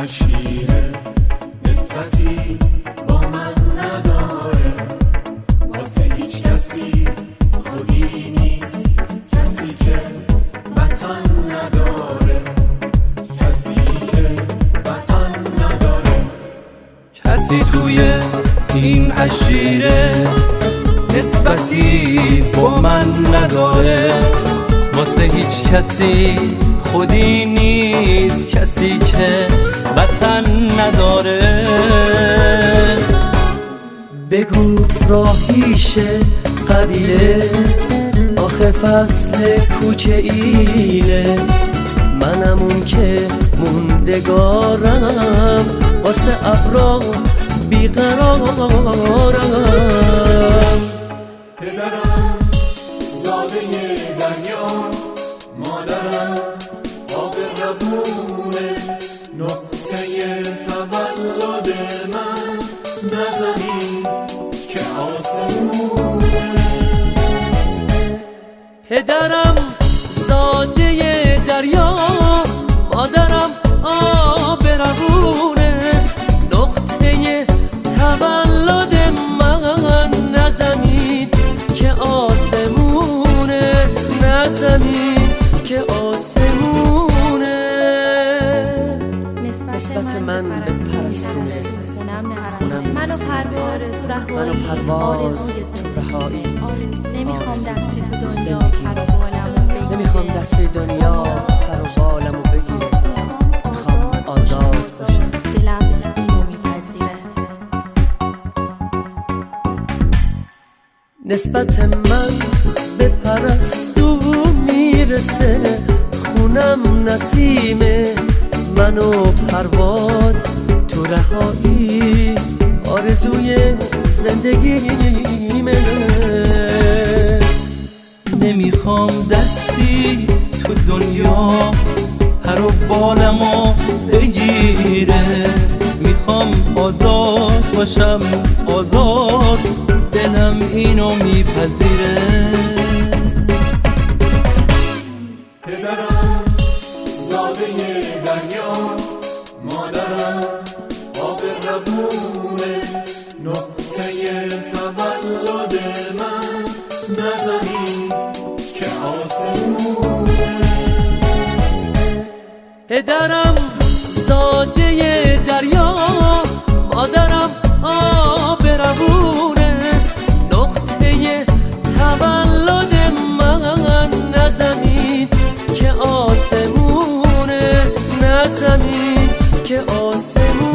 عشیره نسبتی با من نداره، واسه هیچ کسی خودی نیست، کسی که وطن نداره، کسی که وطن نداره. کسی توی این عشیره نسبتی با من نداره، واسه هیچ کسی خودی نیست، کسی که وطن نداره. بگو راهیشه قبیله، آخه فصل کوچه ایله، منم اون که موندگارم، واسه ابرا بیقرارم. پدرم زاده دریا، مادرم آب روونه، نقطه تولد من نزنی که آسمونه. پدرم زاده دریا، مادرم آب روونه، نقطه تولد من نزمین که آسمونه، نزمین که آسمونه. نسبت من به پرستونه، منو پرواز تو رهایی، نمیخوام دستی تو دنیا پر و بالمو بگیره، نمیخوام دستی دنیا پر و بالمو بگیره، میخوام آزاد باشم. دلم اینو میپذیره. نسبت من به پرستو میرسه، خونم نسیمه، منو پرواز تو رهایی، آرزوی زندگیمه. نمیخوام دستی تو دنیا پر و بالمو بگیره، میخوام آزاد باشم، آزاد، دلم اینو میپذیره. پدرم زاده دریا، مادرم آب روونه، نقطه تولد من نزنی که آسمونه. پدرم زاده دریا، مادرم آب روونه، نقطه تولد من نزمین که آسمونه، نزمین که آسمونه.